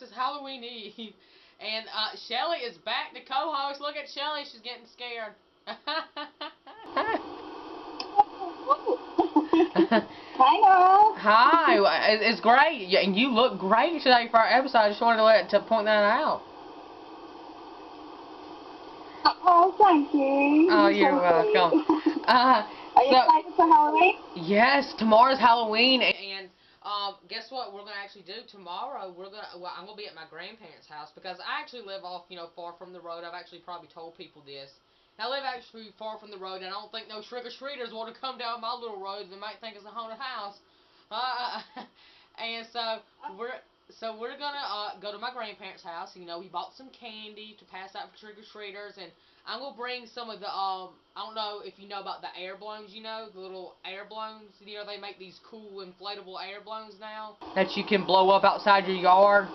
is Halloween Eve. And Shelley is back to co-host. Look at Shelley, she's getting scared. Hi, all. Hi, it's great, and you look great today for our episode. I just wanted to point that out. Oh, thank you. Oh, you're welcome. Are you excited for Halloween? Yes, tomorrow's Halloween, and guess what? We're gonna actually do tomorrow. I'm gonna be at my grandparents' house because I actually live off, far from the road. I've actually probably told people this. I live actually far from the road, and I don't think no trick-or-treaters want to come down my little roads. They might think it's a haunted house. And so we're gonna go to my grandparents' house. We bought some candy to pass out for trick-or-treaters, and I'm gonna bring some of the I don't know if you know about the air balloons. The little air balloons. They make these cool inflatable air balloons now that you can blow up outside your yard.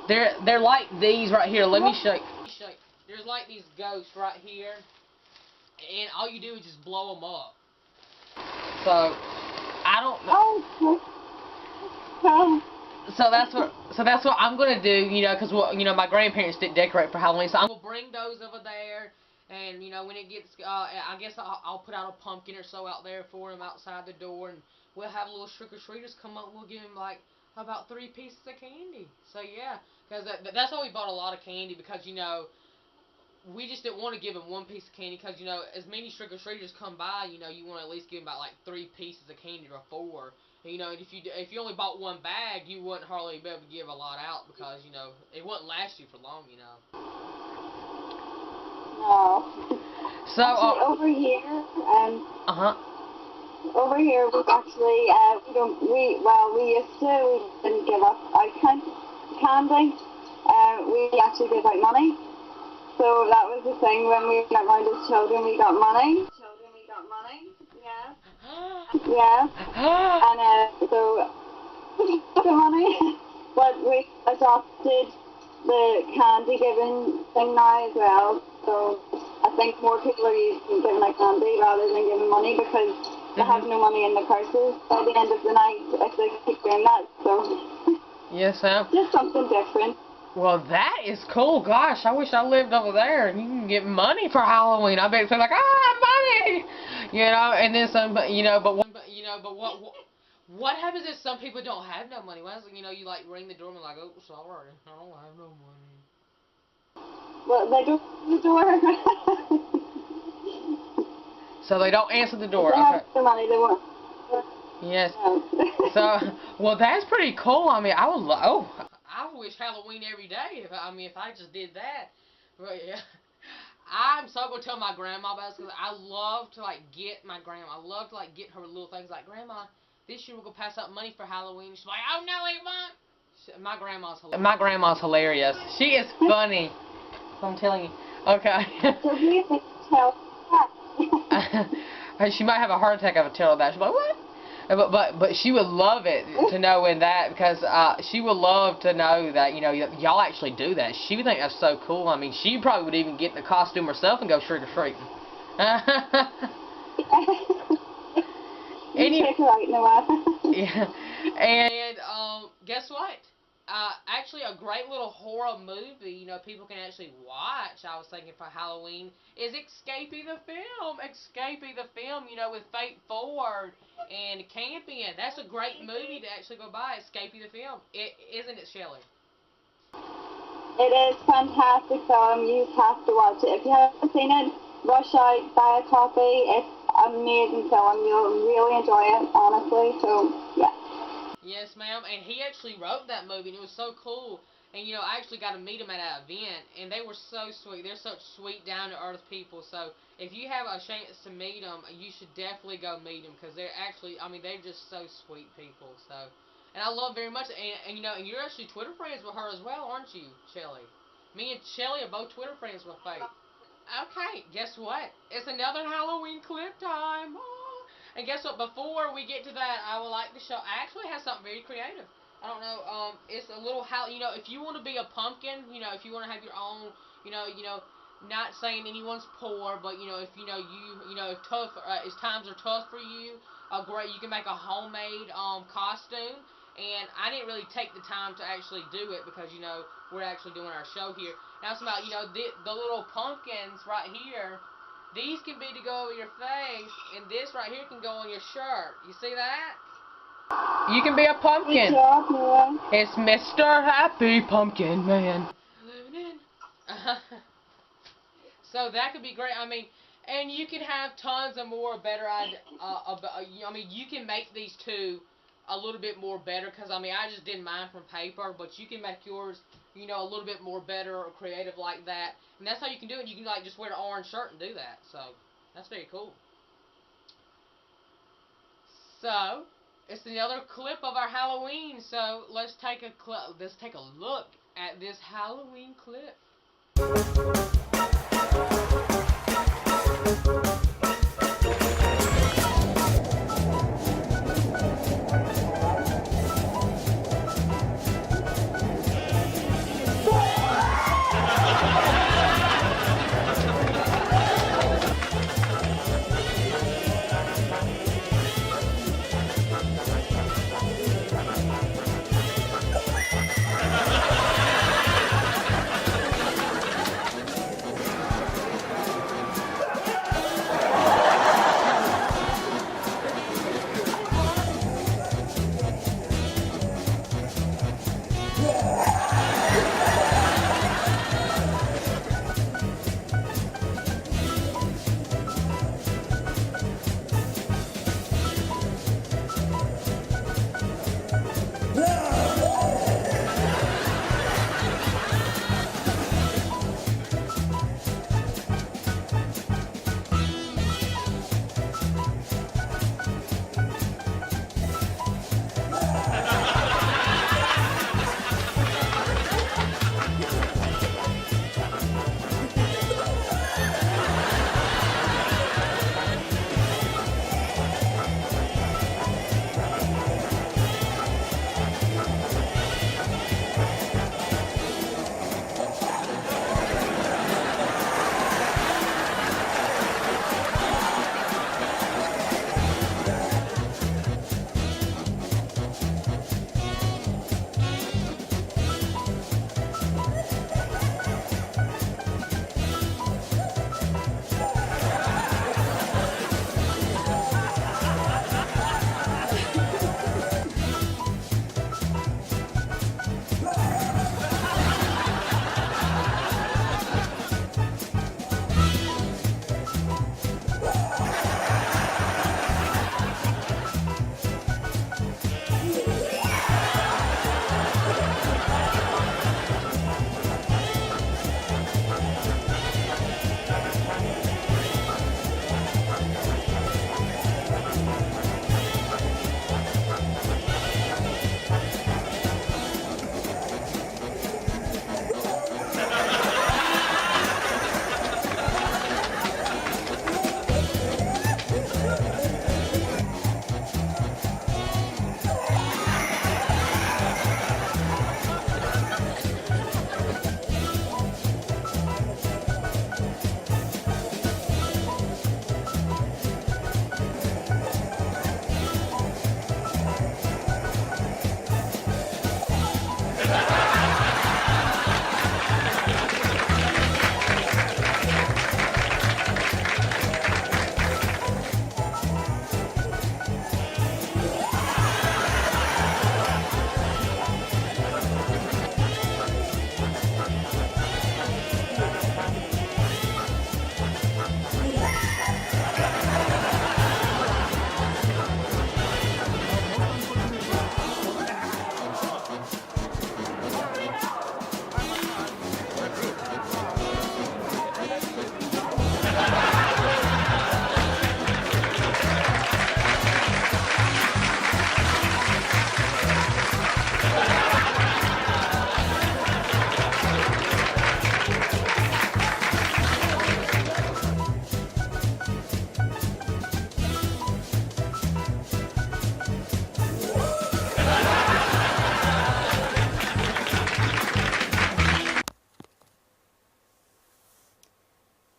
They're like these right here. Let me show you. There's like these ghosts right here, and all you do is just blow them up. So I don't know. Oh. So that's what I'm gonna do, because my grandparents didn't decorate for Halloween, so I'm gonna bring those over there, and when it gets, I guess I'll put out a pumpkin or so out there for them outside the door, and we'll have little trick-or-treaters come up. We'll give them like about 3 pieces of candy. So yeah, because that's why we bought a lot of candy, because we just didn't want to give them 1 piece of candy, because as many trick-or-treaters come by, you want to at least give them about like 3 pieces of candy or 4. And if you only bought 1 bag, you wouldn't hardly be able to give a lot out, because it wouldn't last you for long. No. So actually, over here, over here we actually we didn't give up out candy. We actually give out money. So that was the thing when we went round as children. We got money. Yeah. Yeah. And so the money, but we adopted the candy giving thing now as well. So I think more people are using giving out candy rather than giving money, because they have no money in their purses by the end of the night if they keep doing that. So yes, ma'am. Just something different. Well, that is cool. Gosh, I wish I lived over there and you can get money for Halloween. I bet it's like, money, and then some, but what happens if some people don't have no money? What happens, you like ring the door and like, oh, sorry, I don't have no money. Well, they don't answer the door. So they don't answer the door. If they have the money, they won't. Yes. No. So, well, that's pretty cool. I mean, I wish Halloween every day. If I just did that. But yeah. I'm so gonna tell my grandma about this, because I love to get my grandma. I love to get her little things like, Grandma, this year we're gonna pass out money for Halloween. She's like, oh no, it won't. My grandma's hilarious. She is funny. I'm telling you. Okay. She might have a heart attack if I tell her that. She's like, what? But she would love it to know that, because she would love to know that y'all actually do that. She would think that's so cool. I mean, she probably would even get in a costume herself and go trick or treating. Yeah. And guess what? Actually, a great little horror movie, people can actually watch, I was thinking, for Halloween, is Escapee the Film. Escapee the Film, with Fate Forward and Campion. That's a great movie to actually go by, Escapee the Film. Isn't it, Shelley? It is fantastic film. You have to watch it. If you haven't seen it, rush out, buy a copy. It's amazing film. You'll really enjoy it, honestly. So, yeah. Yes, ma'am, and he actually wrote that movie, and it was so cool. And, I actually got to meet him at an event, and they were so sweet. They're such sweet, down-to-earth people. So, if you have a chance to meet them, you should definitely go meet them, because they're actually, they're just so sweet people. So, and I love very much, and you're actually Twitter friends with her as well, aren't you, Shelley? Me and Shelley are both Twitter friends with Faith. Okay, guess what? It's another Halloween clip time. And guess what? Before we get to that, I would like to show. I actually have something very creative. I don't know. It's a little if you want to be a pumpkin, if you want to have your own, not saying anyone's poor, but if if tough, if times are tough for you, great. You can make a homemade costume, And I didn't really take the time to actually do it because, we're actually doing our show here. Now it's about, the little pumpkins right here. These can be to go over your face, and this right here can go on your shirt. You see that? You can be a pumpkin. Good job, Noah. It's Mr. Happy Pumpkin Man. So that could be great. I mean, and you can have tons of more better ideas. You can make these two a little bit more better because, I just did mine from paper, but you can make yours, a little bit more better or creative like that. And that's how you can do it. You can, just wear an orange shirt and do that. So, that's very cool. So, it's another clip of our Halloween. So, let's take a look at this Halloween clip.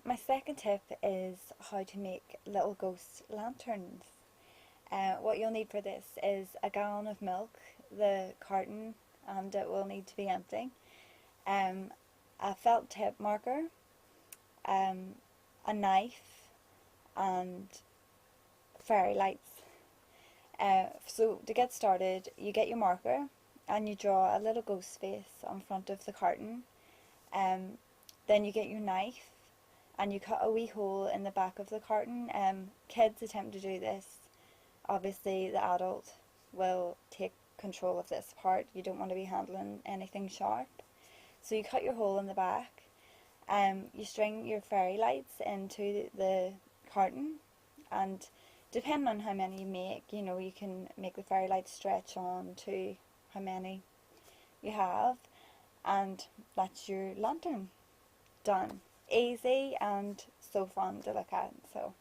My second tip is how to make little ghost lanterns. What you'll need for this is a gallon of milk, the carton and it will need to be empty. A felt tip marker, a knife, and fairy lights. So to get started, you get your marker and you draw a little ghost face on front of the carton. Then you get your knife and you cut a wee hole in the back of the carton. Kids attempt to do this. Obviously the adult will take control of this part. You don't want to be handling anything sharp. So you cut your hole in the back. You string your fairy lights into the carton, and depending on how many you make, you know, you can make the fairy lights stretch on to how many you have, and that's your lantern done. Easy and so fun to look at. So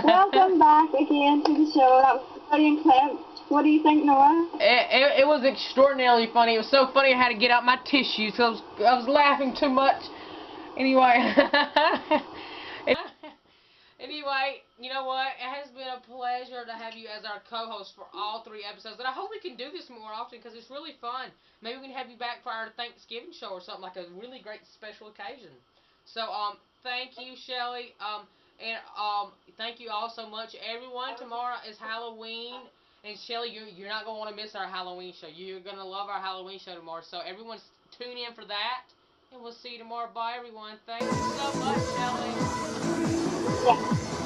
welcome back again to the show. That was a brilliant clip. What do you think, Noah? It was extraordinarily funny. It was so funny I had to get out my tissues because I was laughing too much. Anyway. Anyway, you know what? It has been a pleasure to have you as our co-host for all 3 episodes. And I hope we can do this more often because it's really fun. Maybe we can have you back for our Thanksgiving show or something, like a really great special occasion. So, thank you, Shelley. And thank you all so much, everyone. Tomorrow is Halloween. And Shelley, you're not going to want to miss our Halloween show. You're going to love our Halloween show tomorrow. So everyone tune in for that. And we'll see you tomorrow. Bye, everyone. Thank you so much, Shelley. Yeah.